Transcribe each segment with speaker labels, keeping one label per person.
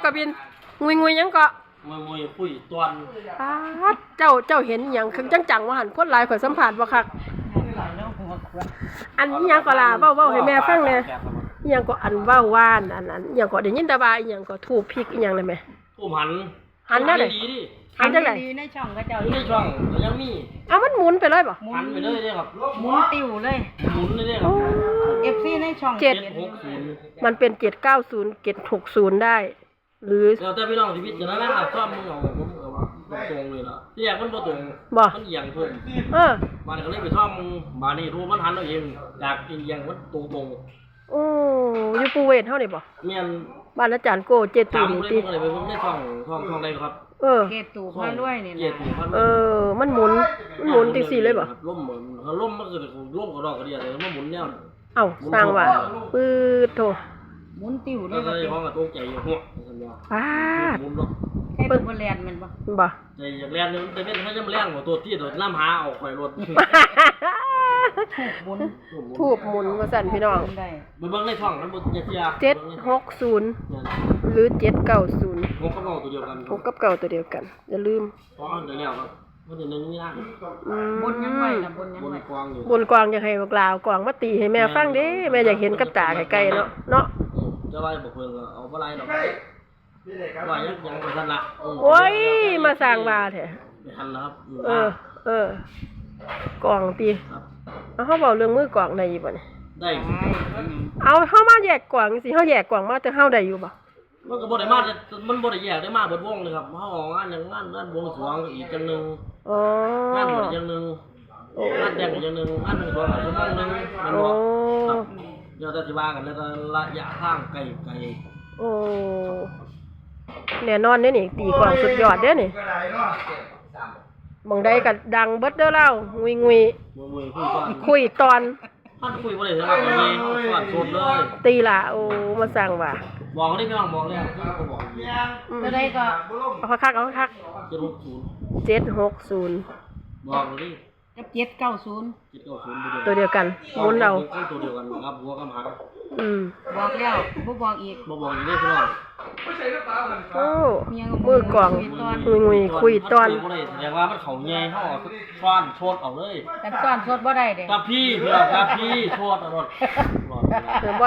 Speaker 1: ก็บินงุยยังก็
Speaker 2: มวยคุยตอน
Speaker 1: เจ้าเห็นหยังคือจังว่าหันคนหลายข่อยสัมภาษณ์บ่คักอันนี้หยังก็ล่ะเว้าให้แม่ฟังแหน่อีหยังก็อันเว้าว่านอันนั้นอีหยังก็ได้ยินแต่ว่าอีหยังก็ถูกพริกอีหยังนั่นแหมหันได้เลยหันจังได๋
Speaker 3: ในช่องก็เจ้า
Speaker 2: ในช่องก็ยังมี
Speaker 1: มันหมุนไปเลยบ่
Speaker 2: หันไปเลยเด้ครับ
Speaker 3: หมุนติ้วเลย
Speaker 2: หมุนเลยเด้ครับ
Speaker 3: FC ในช่อง
Speaker 2: 760
Speaker 1: มันเป็น790 760ได้หรือ
Speaker 2: แล้วแต่พี่น้องชีวิตอย่างนั้นนะครับชอบมึงเอาผมเอาตรงเลยล่ะที่แรกมันบ่ตรงมันเอียงเพิ่นมาก็เลยไปชอบมึงมานี่รู้มันหันเอาเองอยากเอียงมันตรง
Speaker 1: โอ้อยู่ปูเวทเฮานี่บ่
Speaker 2: แม่น
Speaker 1: บ้านอาจารย์โกเจตูนี่ติ
Speaker 2: ก็เลยไปเบิ่งในช่องใดครับ
Speaker 3: เจตูพารวยนี่แหละ
Speaker 1: มันหมุนจังซี่เลยบ่
Speaker 2: ล่มมันคือล่มกระดอกกระเดียเลยมันหมุนแนว
Speaker 1: เอ้าสร้างว่าปื๊ดโธ
Speaker 3: หมุนติ้วเล
Speaker 2: ยก็ห้องกับตรงใจอยู่หัวซั่นว่าหมุนเนาะ
Speaker 3: ให้เพิ่นบ่แล่นมัน
Speaker 1: บ่
Speaker 2: ใจอยากแล่นแต่เป็นเขาจะมาแล่นบ่ตัวที่ตัวน้ำหาเอาข่อยรถ
Speaker 1: ทูบหมุนว่าซั่นพี่น้อง
Speaker 2: เบิ่งในช่องมันบ่
Speaker 1: 760หรือ790
Speaker 2: 6กับ9ตัวเดียวกัน
Speaker 1: 6กับ9ตัวเดียวกันอย่าลืม
Speaker 2: เพราะเดี๋ยวแล้วครับมันจะนึงนี่นะ
Speaker 3: บนยังไว้ล่ะบนยังไว้
Speaker 1: บนกวางอยากให้บักลาวกวางมาตีให้แม่ฟังเด้แม่อยากเห็นกับตาไกลๆเนาะ
Speaker 2: จะว่าบ่เพิ่นเอาบ่ไรดอกว่ายังบ่ทันละ
Speaker 1: โอ้ยมาสร้างว่าแท้
Speaker 2: ไม่ทันแล้วครับ
Speaker 1: กวางตีเฮาเว้าเรื่องมือกวางได้อยู่บ่นี่
Speaker 2: ได้
Speaker 1: เอาเฮามาแยกกวางสิเฮาแยกกวางมาแต่เฮาได้อยู่บ่
Speaker 2: มันก็บ่ได้มามันบ่ได้แยกได้มาเบิดวงเลยครับเฮางานอย่างงานวงสรวงอีกจังนึงงานบ่จังนึงงานแต่งจังนึงงานวงสรวงชั่วโมงนึงมันบ่ครับเดี๋ยวจะสิว่ากันแล้วระยะทางไกล
Speaker 1: แน่นอนเด้นี่ตีกวางสุดยอดเด้นี่บางใดก็ดังเบิดเด้อเล่างุยคุยตอน
Speaker 2: ท่านคุยบ่ได้เท่าไหร่สวัสดีเลย
Speaker 1: ตีล่ะโอ้มาสั่งว่า
Speaker 2: บอกได้พี่น้องบอกแล้วก็บอก
Speaker 3: จะได้ก็
Speaker 1: เอาคัก760
Speaker 2: บอกเลย
Speaker 3: กับ
Speaker 2: 790
Speaker 1: ตัวเดียวกันหมุนเอา
Speaker 2: ตัวเดียวกันครับหัวกับหาง
Speaker 3: บอกแล้วบ่บอกอีก
Speaker 2: บ่บอกอีกเด้อพี่น้อง
Speaker 1: โอ้มือกล่องงุยคุยตอน
Speaker 2: แสดงว่ามันเขาใหญ่เฮาซ้อนโชดเอาเลย
Speaker 3: แต่ซ้อนโชดบ่ได้เด้
Speaker 2: กับพี่น้องกับพี่โชดเอารถ
Speaker 1: บ่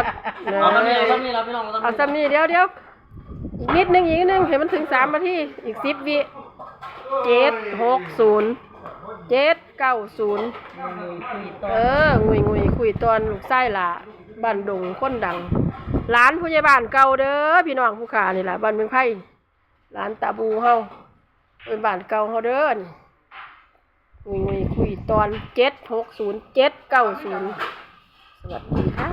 Speaker 2: เอาซ้ำนี่แล้วพี่น้อง
Speaker 1: เอาซ้ำนี่เดี๋ยวอีกนิดนึงให้มันถึง3นาทีอีก10วิ760 790งุยคุยตอนลูกไส้ล่ะบ้านดงคนดังร้านผู้ใหญ่บ้านเก่าเด้อพี่น้องผู้ขานี่ล่ะบ้านเมืองไผ่ร้านตาบูเฮาเป็นบ้านเก่าเฮาเด้องุยคุยตอน760 790สวัสดีค่ะ